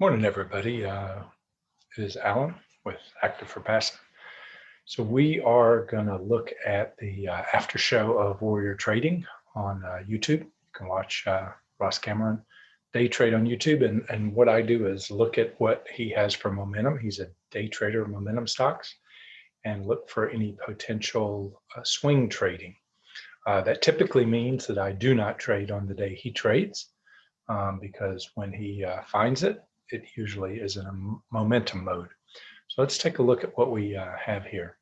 Morning, everybody. It is Alan with Active for Passive. So we are going to look at the after show of Warrior Trading on YouTube. You can watch Ross Cameron day trade on YouTube. And what I do is look at what he has for momentum. He's a day trader of momentum stocks, and look for any potential swing trading. That typically means that I do not trade on the day he trades, because when he finds it, it usually is in a momentum mode. So let's take a look at what we have here.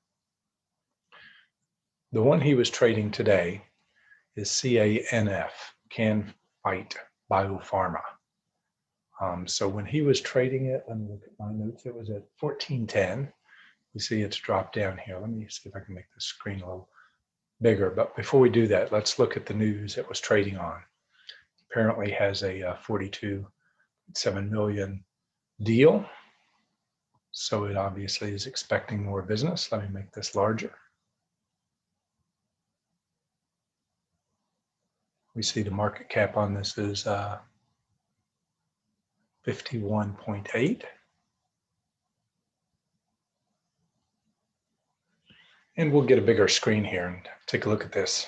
The one he was trading today is CANF, Can Fight Biopharma. So when he was trading it, let me look at my notes, it was at 1410. We see it's dropped down here. Let me see if I can make the screen a little bigger. But before we do that, let's look at the news it was trading on. Apparently has a 42.7 million deal. So it obviously is expecting more business. Let me make this larger. We see the market cap on this is 51.8. And we'll get a bigger screen here and take a look at this.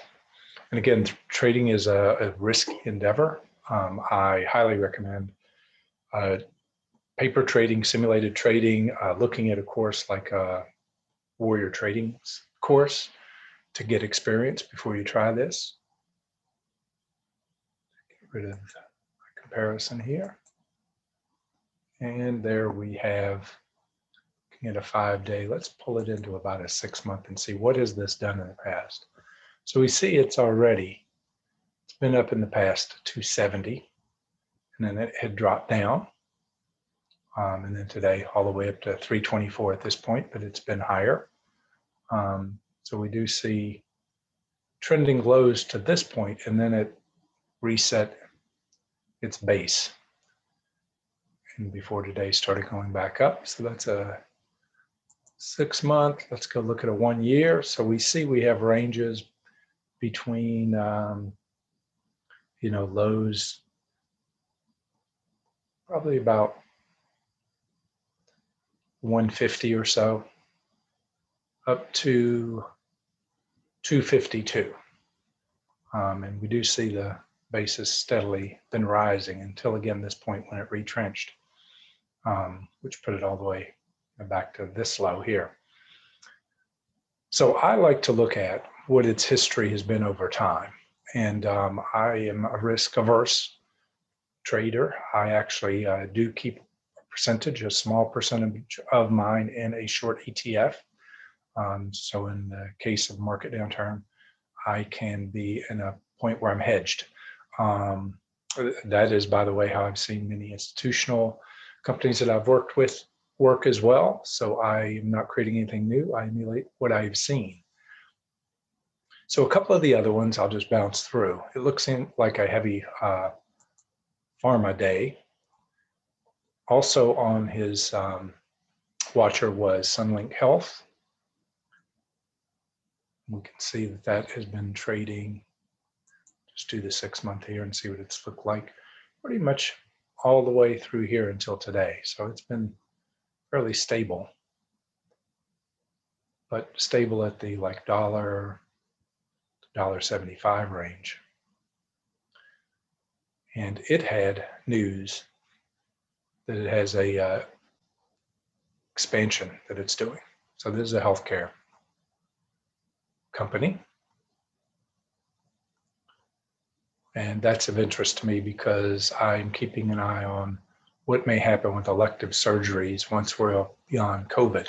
And again, trading is a risky endeavor. I highly recommend paper trading, simulated trading, looking at a course like a Warrior Trading course to get experience before you try this. Get rid of the comparison here. And there we have, looking at a 5-day, let's pull it into about a 6-month and see what has this done in the past. So we see it's been up in the past to 270, and then it had dropped down. And then today all the way up to 324 at this point, but it's been higher. So we do see trending lows to this point, and then it reset its base. And before today started going back up. So that's a 6-month. Let's go look at a 1 year. So we see we have ranges between, lows probably about 150 or so, up to 252. And we do see the basis steadily been rising until, again, this point when it retrenched, which put it all the way back to this low here. So I like to look at what its history has been over time. And I am a risk-averse trader. I actually do keep a small percentage of mine in a short ETF. So in the case of market downturn, I can be in a point where I'm hedged. That is, by the way, how I've seen many institutional companies that I've worked with work as well. So I am not creating anything new. I emulate what I've seen. So a couple of the other ones I'll just bounce through. It looks like a heavy pharma day. Also on his watcher was Sunlink Health. We can see that that has been trading. Just do the 6-month here and see what it's looked like pretty much all the way through here until today. So it's been fairly stable, but stable at the like $1.75 range. And it had news that it has a expansion that it's doing. So this is a healthcare company. And that's of interest to me because I'm keeping an eye on what may happen with elective surgeries once we're beyond COVID.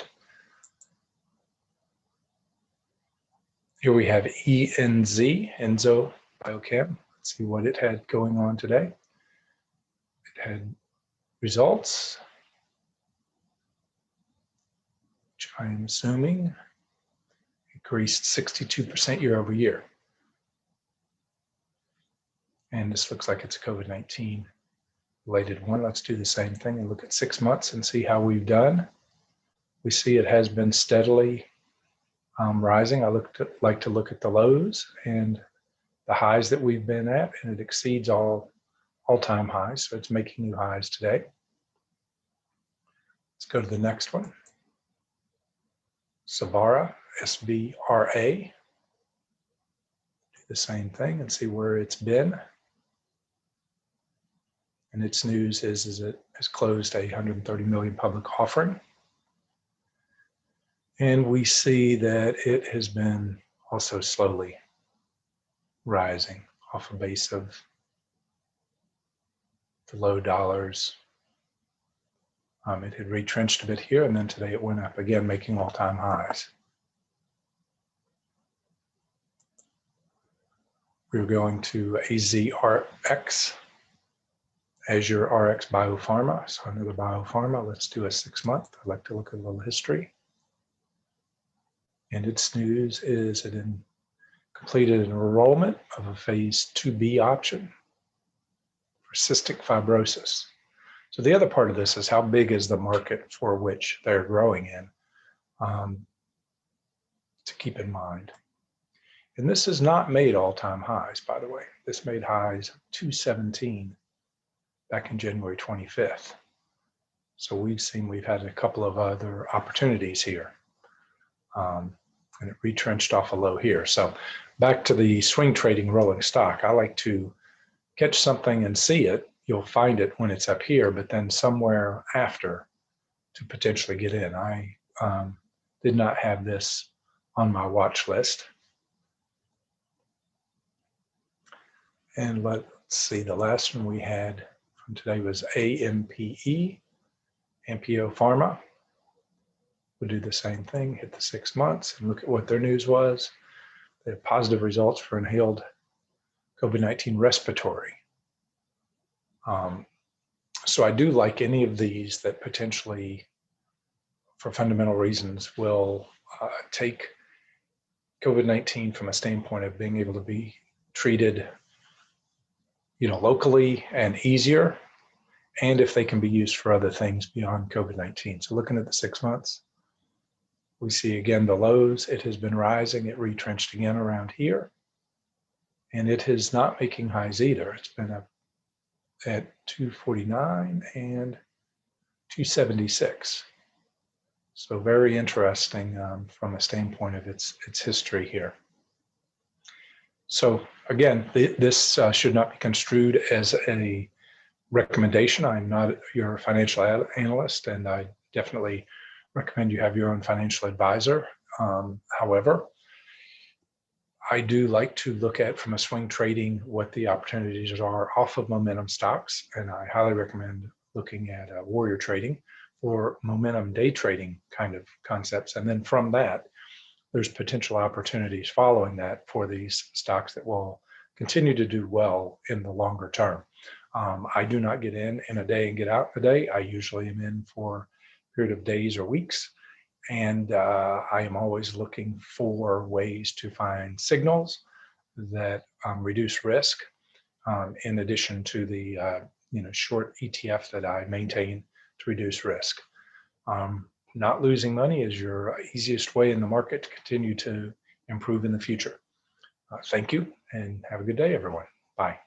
Here we have Enzo Biochem. Let's see what it had going on today. It had results, which I am assuming increased 62% year over year. And this looks like it's a COVID-19 related one. Let's do the same thing and look at 6 months and see how we've done. We see it has been steadily rising. I like to look at the lows and the highs that we've been at, and it exceeds all all-time highs, so it's making new highs today. Let's go to the next one. SVRA, SVRA. Do the same thing and see where it's been. And its news is it has closed a 130 million public offering. And we see that it has been also slowly rising off a base of the low dollars. It had retrenched a bit here, and then today it went up again, making all-time highs. We're going to AZRX, AZRX Biopharma. So another biopharma. Let's do a 6-month. I like to look at a little history. And its news is it completed an enrollment of a phase 2B option for cystic fibrosis. So the other part of this is how big is the market for which they're growing in, to keep in mind. And this has not made all-time highs, by the way. This made highs of 217 back in January 25th. So we've had a couple of other opportunities here. And it retrenched off a low here. So back to the swing trading rolling stock. I like to catch something and see it. You'll find it when it's up here, but then somewhere after to potentially get in. I did not have this on my watch list. And let's see, the last one we had from today was AMPE, Ampeo Pharma. We'll do the same thing, hit the 6 months and look at what their news was. They have positive results for inhaled COVID-19 respiratory. So I do like any of these that potentially, for fundamental reasons, will take COVID-19 from a standpoint of being able to be treated, locally and easier, and if they can be used for other things beyond COVID-19. So looking at the 6 months, we see again the lows. It has been rising. It retrenched again around here, and it is not making highs either. It's been up at 249 and 276. So very interesting from a standpoint of its history here. So again, this should not be construed as a recommendation. I'm not your financial analyst, and I definitely recommend you have your own financial advisor. However, I do like to look at, from a swing trading, what the opportunities are off of momentum stocks, and I highly recommend looking at warrior trading or momentum day trading kind of concepts. And then from that, there's potential opportunities following that for these stocks that will continue to do well in the longer term. I do not get in a day and get out in a day. I usually am in for a period of days or weeks. And I am always looking for ways to find signals that reduce risk, in addition to the short ETF that I maintain to reduce risk. Not losing money is your easiest way in the market to continue to improve in the future. Thank you, and have a good day, everyone. Bye.